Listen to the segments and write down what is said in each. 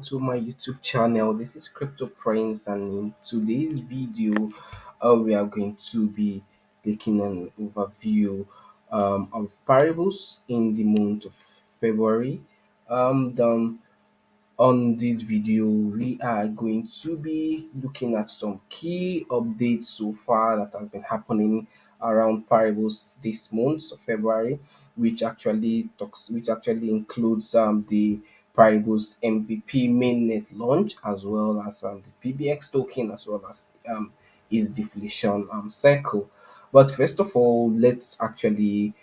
to my YouTube channel. This is Crypto Prince, and in today's video, we are going to be taking an overview of Paribus in the month of February. The On this video, we are going to be looking at some key updates so far that has been happening around Paribus this month of February, which actually includes the Paribus MVP mainnet launch, as well as the PBX token, as well as its deflation cycle. But first of all, let's actually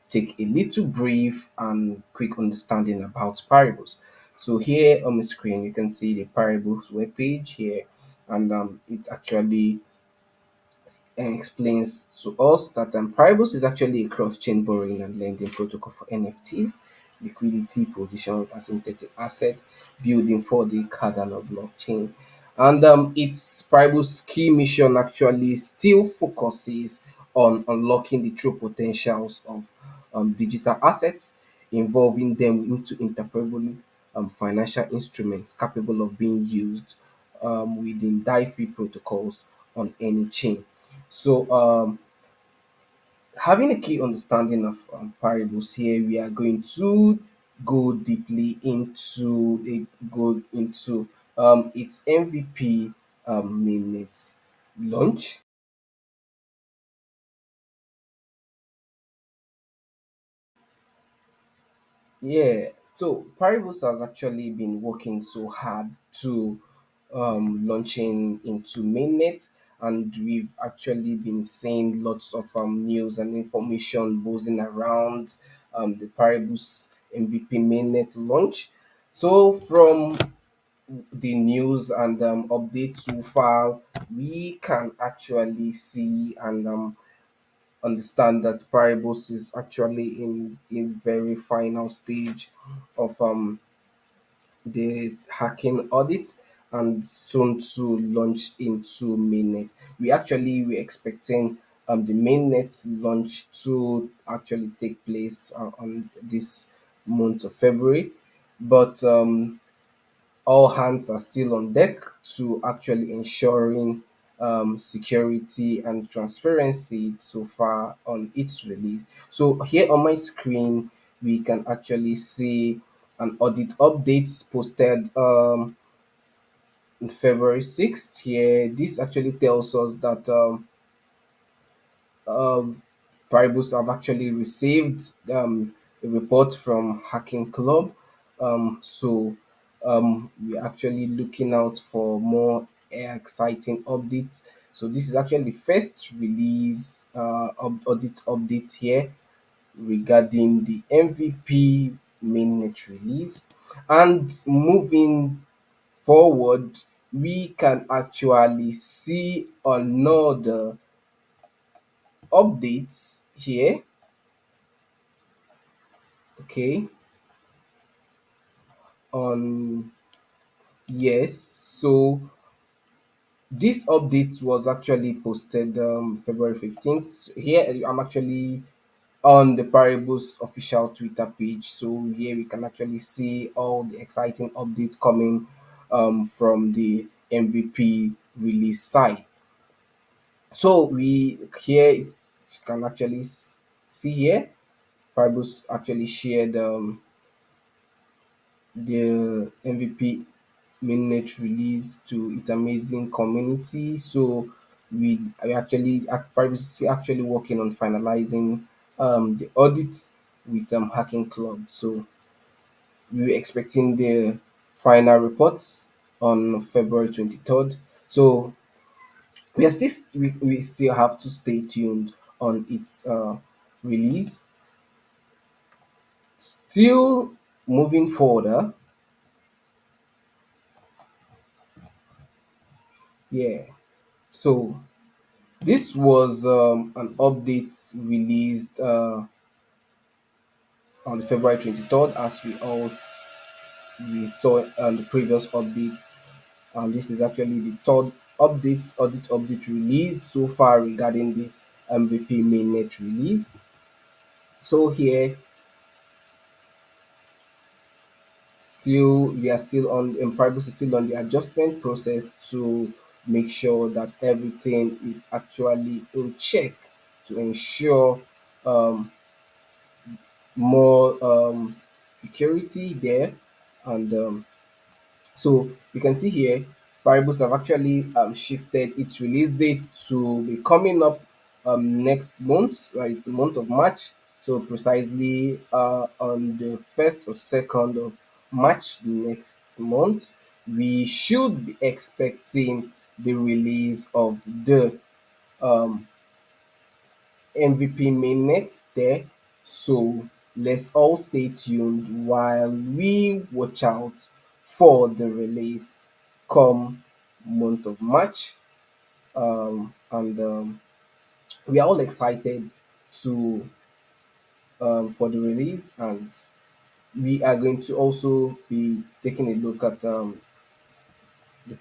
take a little brief and quick understanding about Paribus. So here on the screen, you can see the Paribus webpage here, and it actually explains to us that Paribus is actually a cross-chain borrowing and lending protocol for NFTs, liquidity position as synthetic assets, building for the Cardano blockchain. And its Paribus key mission actually still focuses on unlocking the true potentials of digital assets, involving them into interpretable financial instruments capable of being used within DeFi protocols on any chain. So, having a key understanding of Paribus here, we are going to go deeply into its MVP mainnet launch. Yeah, so Paribus has actually been working so hard to launching into mainnet, and we've actually been seeing lots of news and information buzzing around the Paribus MVP mainnet launch. So from the news and updates so far, we can actually see and understand that Paribus is actually in very final stage of the hacking audit and soon to launch into mainnet. We're expecting the mainnet launch to actually take place on this month of February, but all hands are still on deck to actually ensuring security and transparency so far on its release. So here on my screen, we can actually see an audit updates posted on February 6th. Here, this actually tells us that um, Paribus have actually received a report from Hacking Club. We're actually looking out for more exciting updates. So this is actually the first release audit update here regarding the MVP mainnet release. And moving forward, we can actually see another updates here. Okay, on yes. So this update was actually posted February 15th. Here I'm actually on the Paribus official Twitter page. So here we can actually see all the exciting updates coming from the MVP release side. So we here it's can actually see here Paribus actually shared the MVP mainnet release to its amazing community. So we actually Paribus is actually working on finalizing the audit with Hacking Club. So we were expecting the final reports on February 23rd. So we still have to stay tuned on its release. Still moving further, yeah. So this was an update released on February 23rd, as we saw on the previous update. And this is actually the third audit update release so far regarding the MVP mainnet release. So here still we are still on Paribus is still on the adjustment process to make sure that everything is actually in check to ensure um, more security there. And so you can see here, Paribus have actually shifted its release date to be coming up next month. It's the month of March. So precisely on the 1st or 2nd of March next month, we should be expecting the release of the um, MVP Mainnet there. So let's all stay tuned while we watch out for the release come month of March. And we are all excited to for the release, and we are going to also be taking a look at the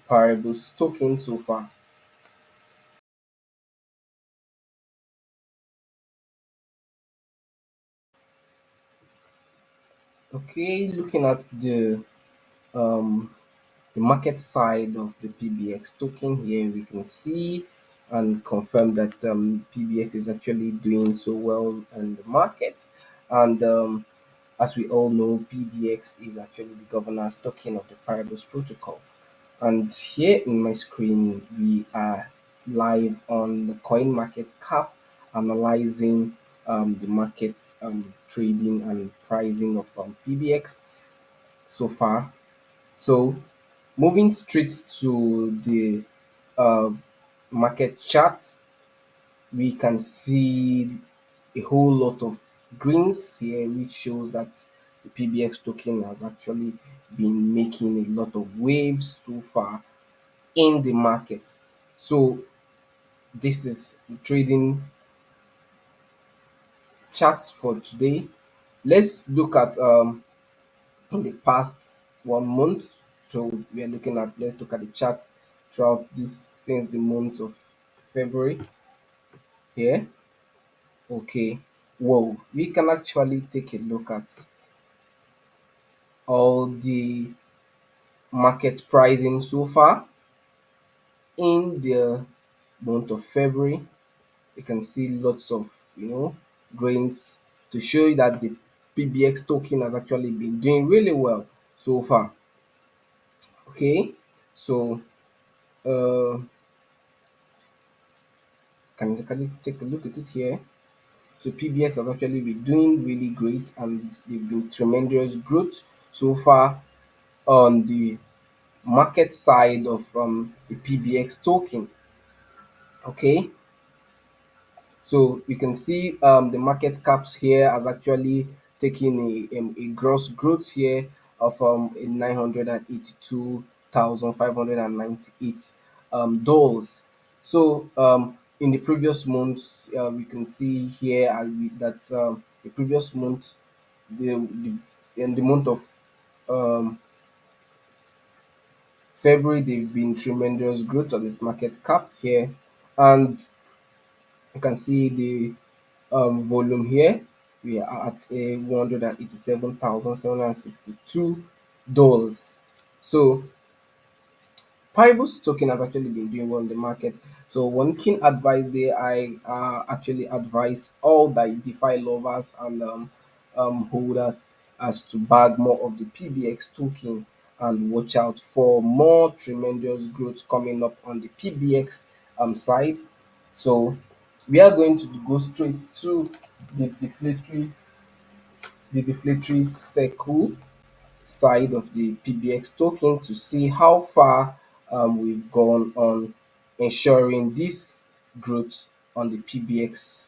Paribus token so far. Okay, looking at um, the market side of the PBX token here, we can see and confirm that PBX is actually doing so well in the market. And as we all know, PBX is actually the governance token of the Paribus protocol. And here in my screen, we are live on the coin market cap, analyzing the market's trading and pricing of PBX so far. So moving straight to the uh, market chart, we can see a whole lot of greens here, which shows that the PBX token has actually been making a lot of waves so far in the market. So this is the trading charts for today. Let's look at in the past 1 month. So we are looking at let's look at the chart throughout this since the month of February here. Okay. Whoa, we can actually take a look at all the market pricing so far in the month of February. You can see lots of grains to show you that the PBX token has actually been doing really well so far. Okay, so uh can you take a look at it here? So PBX has actually been doing really great, and they've been tremendous growth so far on the market side of the PBX token. Okay, so we can see the market caps here has actually taken a gross growth here of 982,598 dollars. So in the previous months, we can see here that the previous month, in the month of um, February, they've been tremendous growth on this market cap here, and you can see the volume here. We are at a $187,762. So Paribus token have actually been doing well in the market. So one keen advice there, I actually advise all the DeFi lovers and holders as to bag more of the PBX token and watch out for more tremendous growth coming up on the PBX side. So we are going to go straight to the deflationary the deflationary circle side of the PBX token to see how far we've gone on ensuring this growth on the PBX